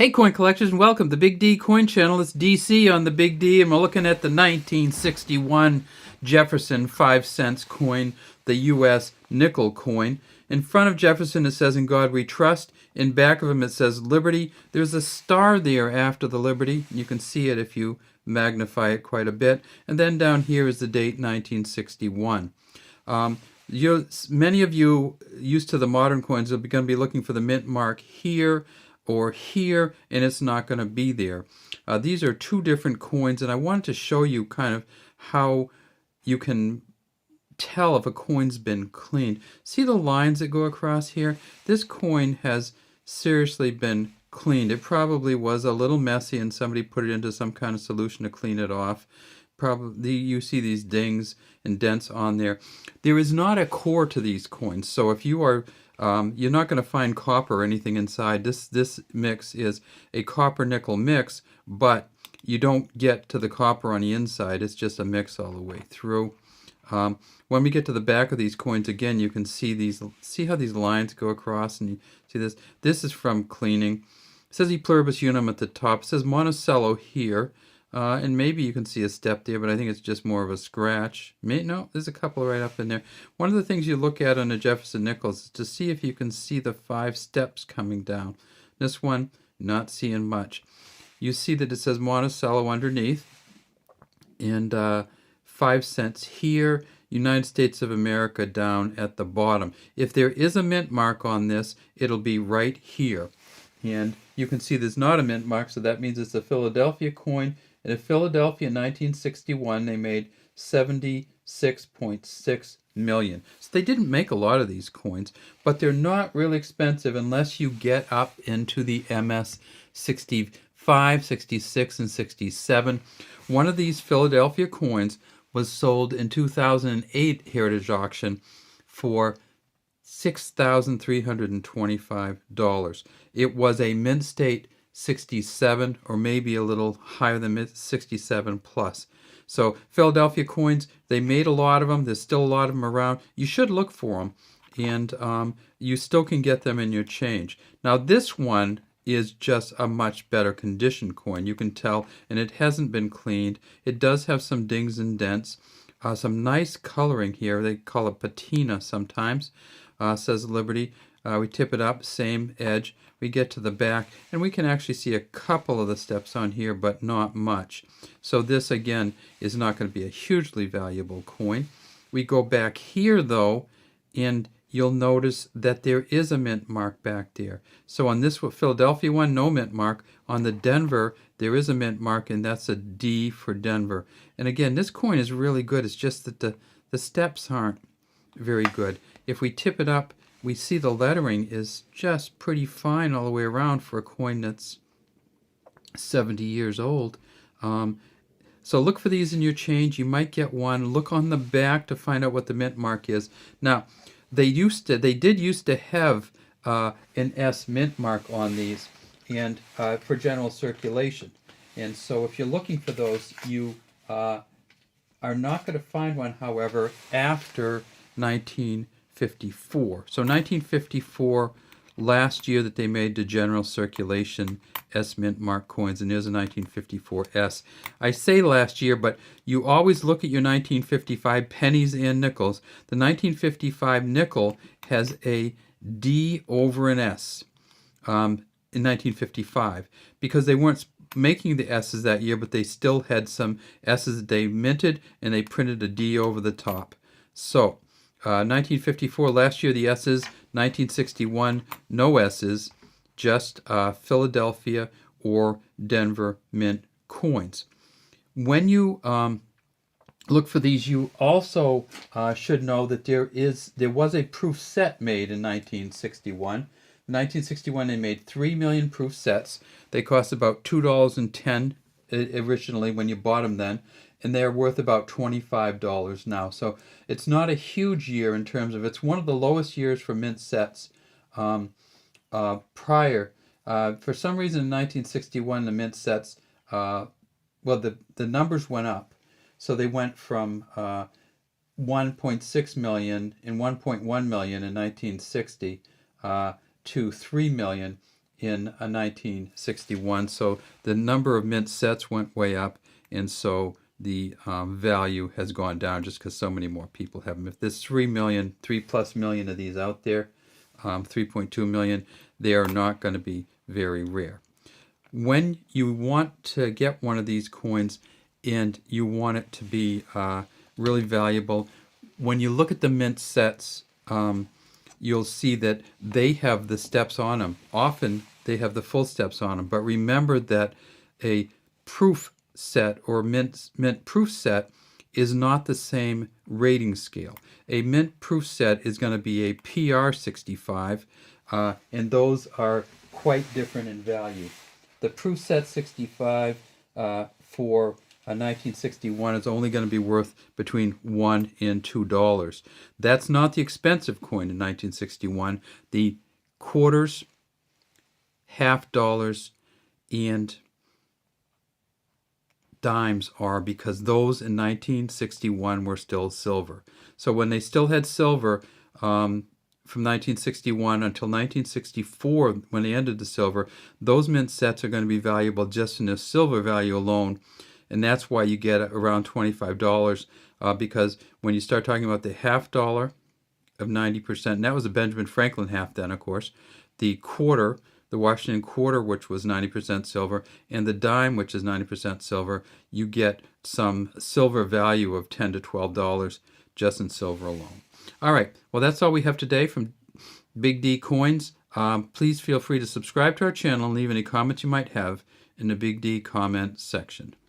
Hey coin collectors, and welcome to the Big D Coin Channel. It's DC on the Big D, and we're looking at the 1961 Jefferson 5 cents coin, the U.S. nickel coin. In front of Jefferson it says, "In God We Trust." In back of him it says, "Liberty." There's a star there after the Liberty. You can see it if you magnify it quite a bit. And then down here is the date, 1961. Many of you used to the modern coins are going to be looking for the mint mark here or here, and it's not going to be there. These are two different coins, and I wanted to show you kind of how you can tell if a coin's been cleaned. See the lines that go across here? This coin has seriously been cleaned. It probably was a little messy and somebody put it into some kind of solution to clean it off. Probably you see these dings and dents on there. There is not a core to these coins, so if you are you're not going to find copper or anything inside. This mix is a copper nickel mix, but you don't get to the copper on the inside. It's just a mix all the way through. When we get to the back of these coins, again, you can see how these lines go across, and you see this. This is from cleaning. It says E pluribus unum at the top. It says Monticello here. And maybe you can see a step there, but I think it's just more of a scratch. No, there's a couple right up in there. One of the things you look at on the Jefferson nickels is to see if you can see the 5 steps coming down. This one, not seeing much. You see that it says Monticello underneath, and 5 cents here, United States of America down at the bottom. If there is a mint mark on this, it'll be right here. And you can see there's not a mint mark, so that means it's a Philadelphia coin. And in Philadelphia in 1961, they made 76.6 million. So they didn't make a lot of these coins, but they're not really expensive unless you get up into the MS 65, 66, and 67. One of these Philadelphia coins was sold in 2008 Heritage Auction for $6,325. It was a mint state 67, or maybe a little higher than 67 plus. So Philadelphia coins, they made a lot of them. There's still a lot of them around. You should look for them, and you still can get them in your change. Now this one is just a much better condition coin. You can tell, and it hasn't been cleaned. It does have some dings and dents. Some nice coloring here. They call it patina sometimes. Says Liberty. We tip it up, same edge. We get to the back, and we can actually see a couple of the steps on here, but not much. So this, again, is not going to be a hugely valuable coin. We go back here, though, and you'll notice that there is a mint mark back there. So on this Philadelphia one, no mint mark. On the Denver, there is a mint mark, and that's a D for Denver. And again, this coin is really good. It's just that the steps aren't very good. If we tip it up, we see the lettering is just pretty fine all the way around for a coin that's 70 years old. So look for these in your change. You might get one. Look on the back to find out what the mint mark is. Now, they did used to have an S mint mark on these, and for general circulation. And so if you're looking for those, you are not going to find one, however, after 1954. So 1954, last year that they made the general circulation S mint mark coins, and there's a 1954 S. I say last year, but you always look at your 1955 pennies and nickels. The 1955 nickel has a D over an S in 1955 because they weren't making the S's that year, but they still had some S's that they minted, and they printed a D over the top. So 1954, last year the S's. 1961, no S's, just Philadelphia or Denver mint coins. When you look for these, you also should know that there was a proof set made in 1961. In 1961, they made 3 million proof sets. They cost about $2.10 originally when you bought them then, and they're worth about $25 now. So it's not a huge year in terms of, it's one of the lowest years for mint sets prior. For some reason in 1961, the mint sets, the numbers went up. So they went from 1.6 million and 1.1 million in 1960 to 3 million in 1961. So the number of mint sets went way up, and so the value has gone down just because so many more people have them. If there's 3+ million of these out there, 3.2 million, they are not going to be very rare. When you want to get one of these coins and you want it to be really valuable, when you look at the mint sets, you'll see that they have the steps on them. Often they have the full steps on them, but remember that a proof set or mint proof set is not the same rating scale. A mint proof set is going to be a PR 65, and those are quite different in value. The proof set 65 for a 1961 is only going to be worth between $1 and $2. That's not the expensive coin in 1961. The quarters, half dollars, and dimes are, because those in 1961 were still silver. So when they still had silver, from 1961 until 1964, when they ended the silver, those mint sets are going to be valuable just in the silver value alone. And that's why you get around $25, because when you start talking about the half dollar of 90%, and that was a Benjamin Franklin half then, of course, the quarter, the Washington quarter, which was 90% silver, and the dime, which is 90% silver, you get some silver value of $10 to $12 just in silver alone. All right, well, that's all we have today from Big D Coins. Please feel free to subscribe to our channel and leave any comments you might have in the Big D comment section.